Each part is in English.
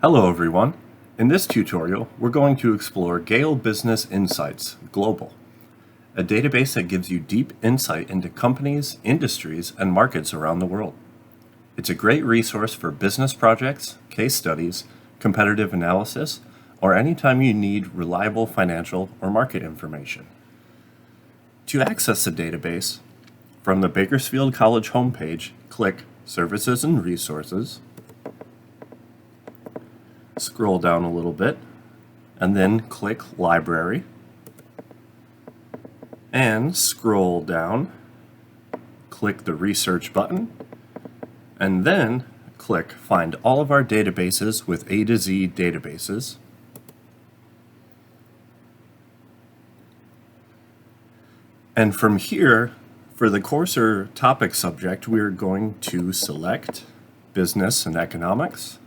Hello everyone. In this tutorial, we're going to explore Gale Business Insights Global, a database that gives you deep insight into companies, industries, and markets around the world. It's a great resource for business projects, case studies, competitive analysis, or anytime you need reliable financial or market information. To access the database, from the Bakersfield College homepage, click Services and Resources, scroll down a little bit, and then click Library, and scroll down, click the Research button, and then click Find all of our databases with A to Z databases. And from here, for the course or topic subject, we're going to select Business and Economics,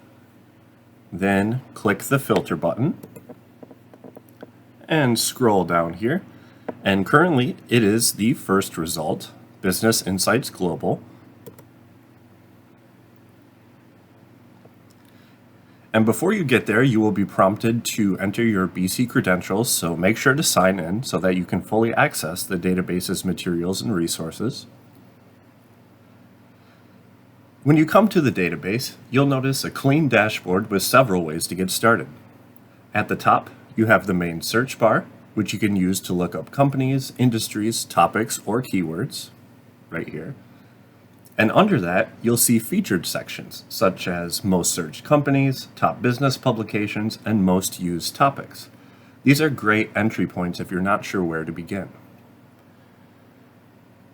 then click the filter button and scroll down here. And currently it is the first result, Business Insights Global. And before you get there, you will be prompted to enter your BC credentials, so make sure to sign in so that you can fully access the database's materials and resources. When you come to the database, you'll notice a clean dashboard with several ways to get started. At the top, you have the main search bar, which you can use to look up companies, industries, topics, or keywords, right here. And under that, you'll see featured sections, such as most searched companies, top business publications, and most used topics. These are great entry points if you're not sure where to begin.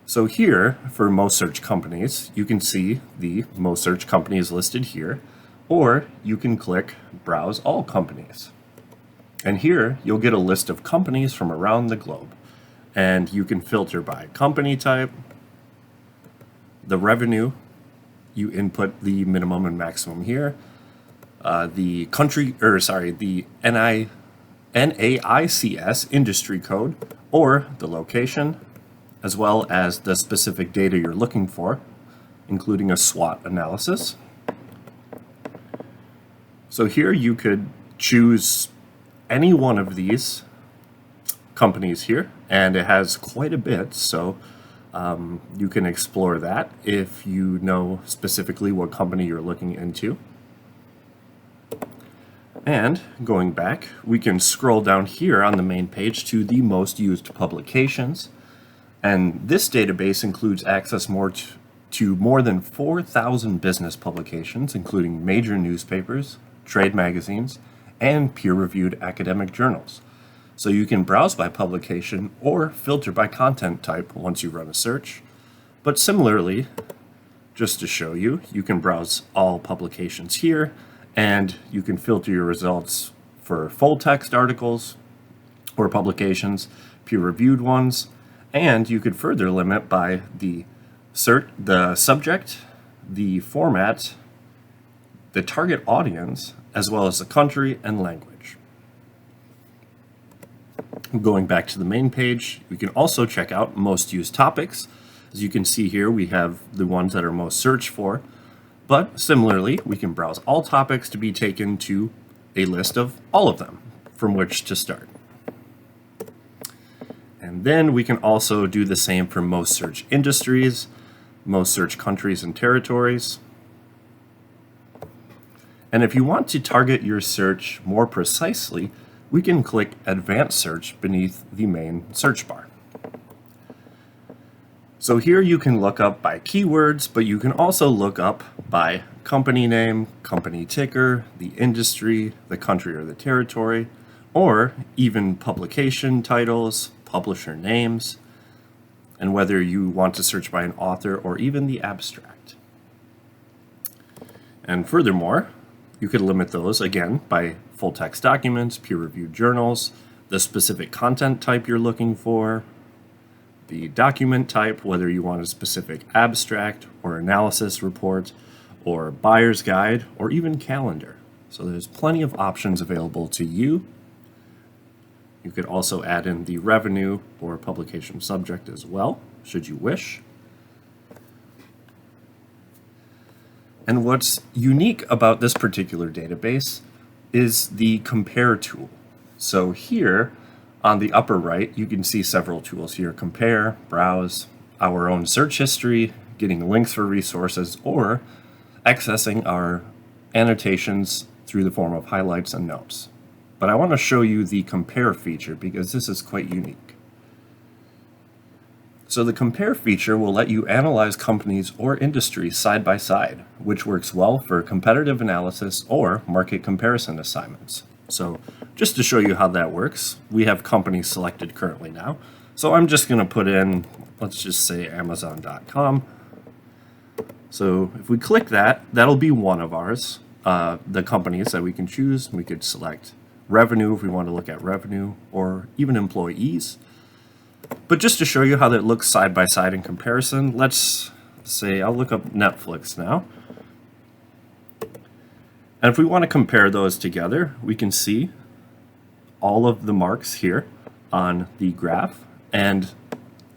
So here, for most searched companies, you can see the most searched companies listed here, or you can click Browse All Companies. And here, you'll get a list of companies from around the globe. And you can filter by company type, the revenue, you input the minimum and maximum here, the NAICS industry code, or the location, as well as the specific data you're looking for, including a SWOT analysis. So here you could choose any one of these companies here, and it has quite a bit, so you can explore that if you know specifically what company you're looking into. And going back, we can scroll down here on the main page to the most used publications. And this database includes access to more than 4,000 business publications, including major newspapers, trade magazines, and peer-reviewed academic journals. So you can browse by publication or filter by content type once you run a search. But similarly, just to show you, you can browse all publications here, and you can filter your results for full text articles or publications, peer-reviewed ones, and you could further limit by the subject, the format, the target audience, as well as the country and language. Going back to the main page, we can also check out most used topics. As you can see here, we have the ones that are most searched for, but similarly, we can browse all topics to be taken to a list of all of them from which to start. And then we can also do the same for most searched industries, most searched countries and territories. And if you want to target your search more precisely, we can click Advanced Search beneath the main search bar. So here you can look up by keywords, but you can also look up by company name, company ticker, the industry, the country or the territory, or even publication titles, publisher names, and whether you want to search by an author or even the abstract. And furthermore, you could limit those, again, by full text documents, peer-reviewed journals, the specific content type you're looking for, the document type, whether you want a specific abstract or analysis report, or buyer's guide, or even calendar. So there's plenty of options available to you. You could also add in the revenue or publication subject as well, should you wish. And what's unique about this particular database is the Compare tool. So here on the upper right, you can see several tools here: Compare, Browse, our own search history, getting links for resources, or accessing our annotations through the form of highlights and notes. But I want to show you the Compare feature because this is quite unique. So the Compare feature will let you analyze companies or industries side by side, which works well for competitive analysis or market comparison assignments. So just to show you how that works, we have companies selected currently now. So I'm just going to put in, let's just say Amazon.com. So if we click that, that'll be one of ours, the companies that we can choose. We could select revenue if we want to look at revenue, or even employees. But just to show you how that looks side by side in comparison, let's say I'll look up Netflix now. And if we want to compare those together, we can see all of the marks here on the graph. And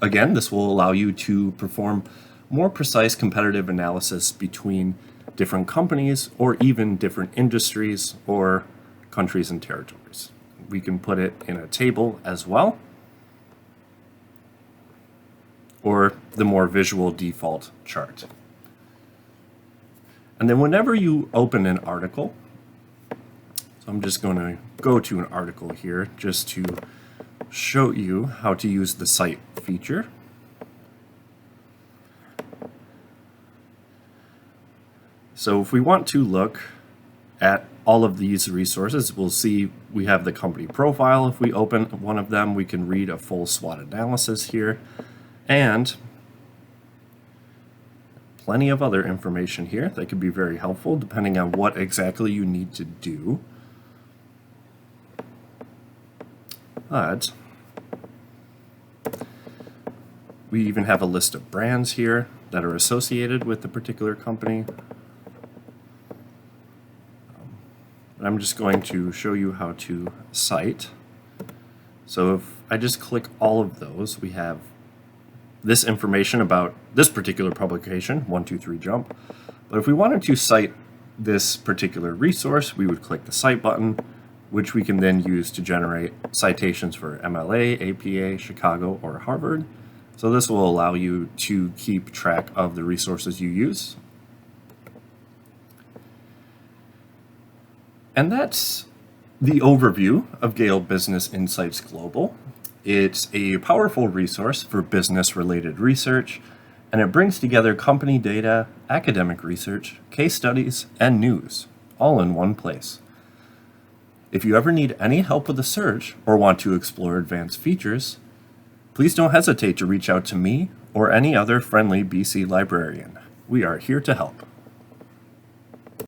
again, this will allow you to perform more precise competitive analysis between different companies or even different industries or countries and territories. We can put it in a table as well, or the more visual default chart. And then whenever you open an article, so I'm just going to go to an article here just to show you how to use the Cite feature. So if we want to look at all of these resources, we'll see we have the company profile. If we open one of them, we can read a full SWOT analysis here, and plenty of other information here that could be very helpful depending on what exactly you need to do. But we even have a list of brands here that are associated with the particular company. I'm just going to show you how to cite. So if I just click all of those, we have this information about this particular publication, 1, 2, 3 jump. But if we wanted to cite this particular resource, we would click the Cite button, which we can then use to generate citations for MLA, APA, Chicago, or Harvard. So this will allow you to keep track of the resources you use. And that's the overview of Gale Business Insights Global. It's a powerful resource for business-related research, and it brings together company data, academic research, case studies, and news, all in one place. If you ever need any help with a search or want to explore advanced features, please don't hesitate to reach out to me or any other friendly BC librarian. We are here to help.